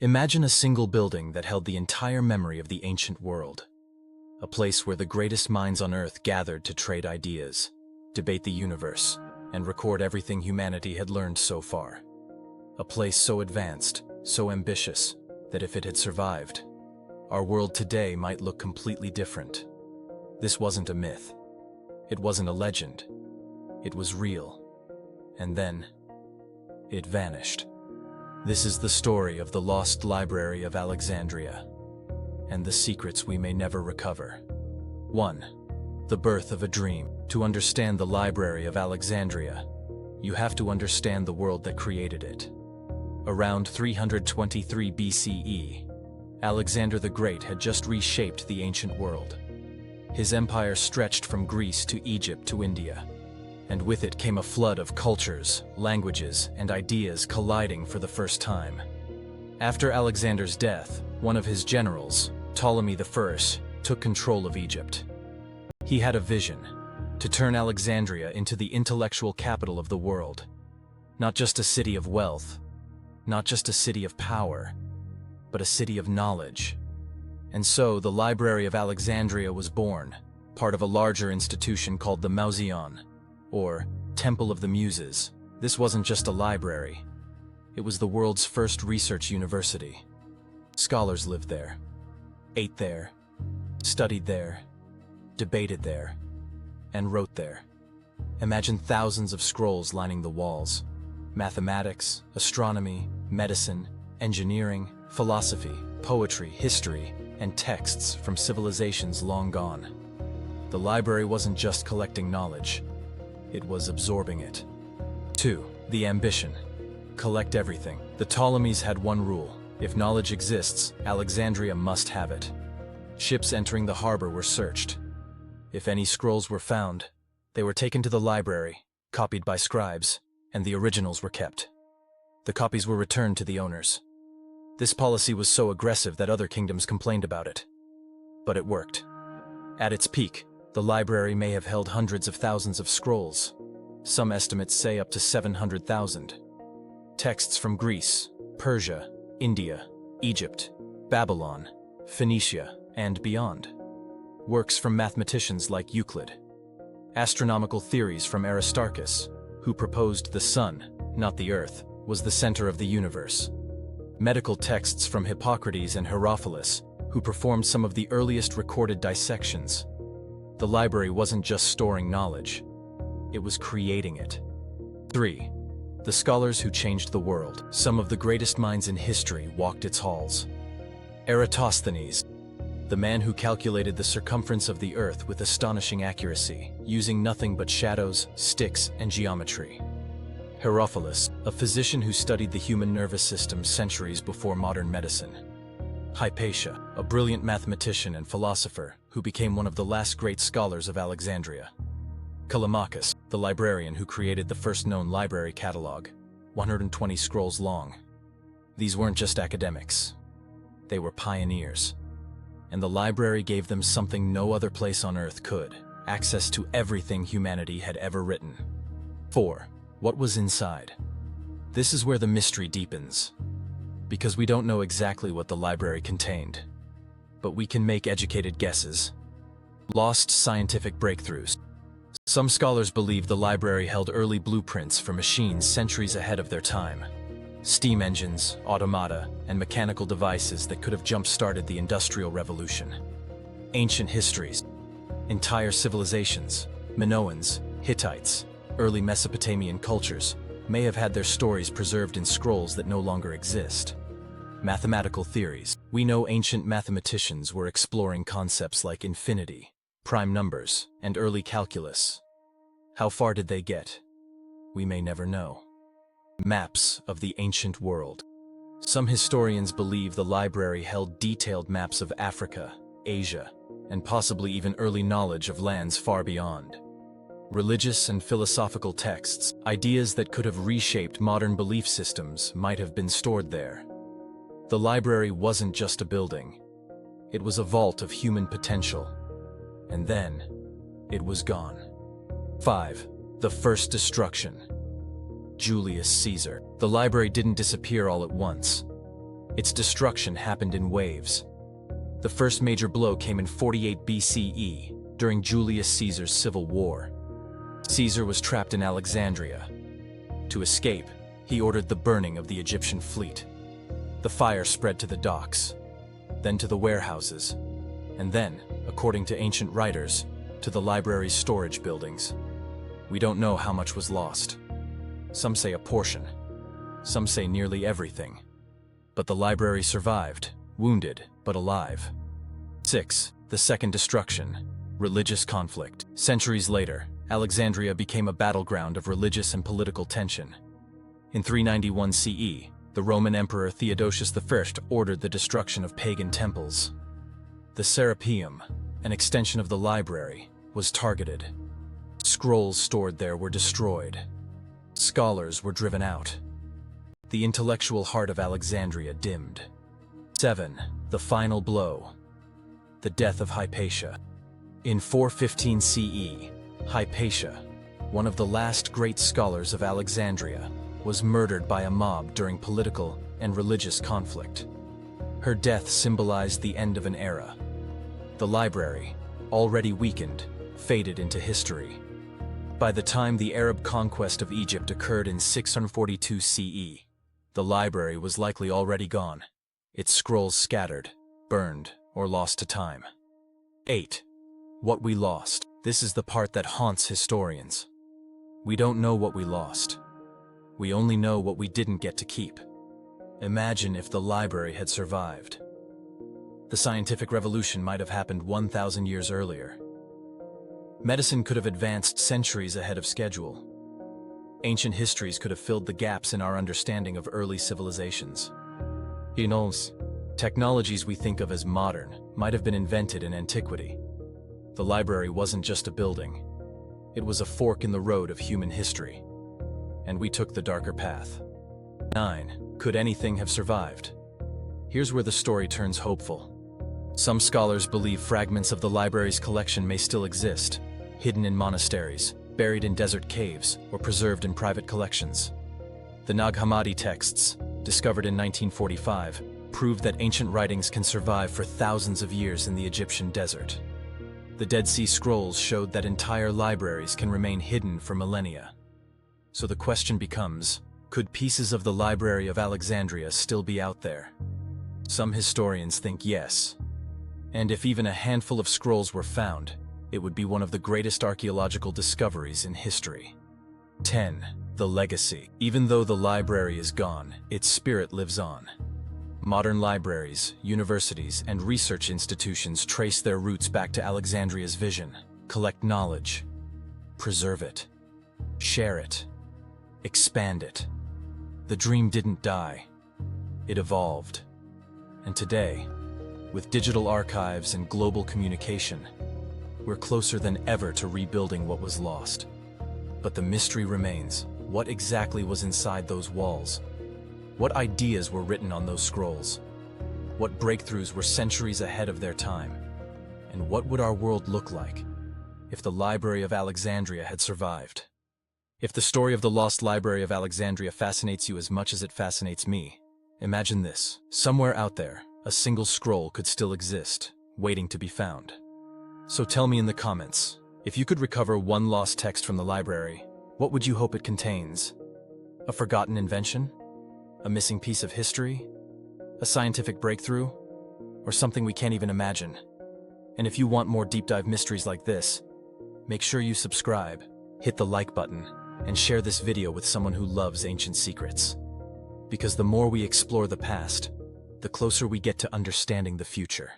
Imagine a single building that held the entire memory of the ancient world. A place where the greatest minds on Earth gathered to trade ideas, debate the universe, and record everything humanity had learned so far. A place so advanced, so ambitious, that if it had survived, our world today might look completely different. This wasn't a myth. It wasn't a legend. It was real. And then, it vanished. This is the story of the lost Library of Alexandria, and the secrets we may never recover. 1. The birth of a dream. To understand the Library of Alexandria, you have to understand the world that created it. Around 323 BCE, Alexander the Great had just reshaped the ancient world. His empire stretched from Greece to Egypt to India, and with it came a flood of cultures, languages, and ideas colliding for the first time. After Alexander's death, one of his generals, Ptolemy I, took control of Egypt. He had a vision: to turn Alexandria into the intellectual capital of the world. Not just a city of wealth, not just a city of power, but a city of knowledge. And so the Library of Alexandria was born, part of a larger institution called the Mauseon, or Temple of the Muses. This wasn't just a library. It was the world's first research university. Scholars lived there, ate there, studied there, debated there, and wrote there. Imagine thousands of scrolls lining the walls. Mathematics, astronomy, medicine, engineering, philosophy, poetry, history, and texts from civilizations long gone. The library wasn't just collecting knowledge. It was absorbing it. 2. The ambition. Collect everything. The Ptolemies had one rule: if knowledge exists, Alexandria must have it. Ships entering the harbor were searched. If any scrolls were found, they were taken to the library, copied by scribes, and the originals were kept. The copies were returned to the owners. This policy was so aggressive that other kingdoms complained about it. But it worked. At its peak, the library may have held hundreds of thousands of scrolls. Some estimates say up to 700,000. Texts from Greece, Persia, India, Egypt, Babylon, Phoenicia, and beyond. Works from mathematicians like Euclid. Astronomical theories from Aristarchus, who proposed the sun, not the earth, was the center of the universe. Medical texts from Hippocrates and Herophilus, who performed some of the earliest recorded dissections. The library wasn't just storing knowledge, it was creating it. 3. The scholars who changed the world. Some of the greatest minds in history walked its halls. Eratosthenes, the man who calculated the circumference of the earth with astonishing accuracy, using nothing but shadows, sticks, and geometry. Herophilus, a physician who studied the human nervous system centuries before modern medicine. Hypatia, a brilliant mathematician and philosopher who became one of the last great scholars of Alexandria. Callimachus, the librarian who created the first known library catalog, 120 scrolls long. These weren't just academics. They were pioneers. And the library gave them something no other place on Earth could: access to everything humanity had ever written. 4. What was inside? This is where the mystery deepens. Because we don't know exactly what the library contained, but we can make educated guesses. Lost scientific breakthroughs. Some scholars believe the library held early blueprints for machines centuries ahead of their time. Steam engines, automata, and mechanical devices that could have jump-started the Industrial Revolution. Ancient histories. Entire civilizations, Minoans, Hittites, early Mesopotamian cultures, may have had their stories preserved in scrolls that no longer exist. Mathematical theories. We know ancient mathematicians were exploring concepts like infinity, prime numbers, and early calculus. How far did they get? We may never know. Maps of the ancient world. Some historians believe the library held detailed maps of Africa, Asia, and possibly even early knowledge of lands far beyond. Religious and philosophical texts, ideas that could have reshaped modern belief systems, might have been stored there. The library wasn't just a building. It was a vault of human potential. And then, it was gone. 5. The first destruction. Julius Caesar. The library didn't disappear all at once. Its destruction happened in waves. The first major blow came in 48 BCE, during Julius Caesar's civil war. Caesar was trapped in Alexandria. To escape, he ordered the burning of the Egyptian fleet. The fire spread to the docks, then to the warehouses, and then, according to ancient writers, to the library's storage buildings. We don't know how much was lost. Some say a portion. Some say nearly everything. But the library survived, wounded but alive. 6. The second destruction. Religious conflict. Centuries later, Alexandria became a battleground of religious and political tension. In 391 CE, the Roman Emperor Theodosius I ordered the destruction of pagan temples. The Serapeum, an extension of the library, was targeted. Scrolls stored there were destroyed. Scholars were driven out. The intellectual heart of Alexandria dimmed. 7. The final blow. The death of Hypatia. In 415 CE, Hypatia, one of the last great scholars of Alexandria, was murdered by a mob during political and religious conflict. Her death symbolized the end of an era. The library, already weakened, faded into history. By the time the Arab conquest of Egypt occurred in 642 CE, the library was likely already gone, its scrolls scattered, burned, or lost to time. 8. What we lost. This is the part that haunts historians. We don't know what we lost. We only know what we didn't get to keep. Imagine if the library had survived. The scientific revolution might have happened 1,000 years earlier. Medicine could have advanced centuries ahead of schedule. Ancient histories could have filled the gaps in our understanding of early civilizations. Who knows? Technologies we think of as modern might have been invented in antiquity. The library wasn't just a building. It was a fork in the road of human history. And we took the darker path. 9. Could anything have survived? Here's where the story turns hopeful. Some scholars believe fragments of the library's collection may still exist, hidden in monasteries, buried in desert caves, or preserved in private collections. The Nag Hammadi texts, discovered in 1945, prove that ancient writings can survive for thousands of years in the Egyptian desert. The Dead Sea Scrolls showed that entire libraries can remain hidden for millennia. So the question becomes, could pieces of the Library of Alexandria still be out there? Some historians think yes. And if even a handful of scrolls were found, it would be one of the greatest archaeological discoveries in history. 10. The legacy. Even though the library is gone, its spirit lives on. Modern libraries, universities, and research institutions trace their roots back to Alexandria's vision: collect knowledge, preserve it, share it, expand it. The dream didn't die. It evolved. And today, with digital archives and global communication, we're closer than ever to rebuilding what was lost. But the mystery remains. What exactly was inside those walls? What ideas were written on those scrolls? What breakthroughs were centuries ahead of their time? And what would our world look like if the Library of Alexandria had survived? If the story of the lost Library of Alexandria fascinates you as much as it fascinates me, imagine this. Somewhere out there, a single scroll could still exist, waiting to be found. So tell me in the comments, if you could recover one lost text from the library, what would you hope it contains? A forgotten invention? A missing piece of history? A scientific breakthrough? Or something we can't even imagine? And if you want more deep dive mysteries like this, make sure you subscribe, hit the like button, and share this video with someone who loves ancient secrets. Because the more we explore the past, the closer we get to understanding the future.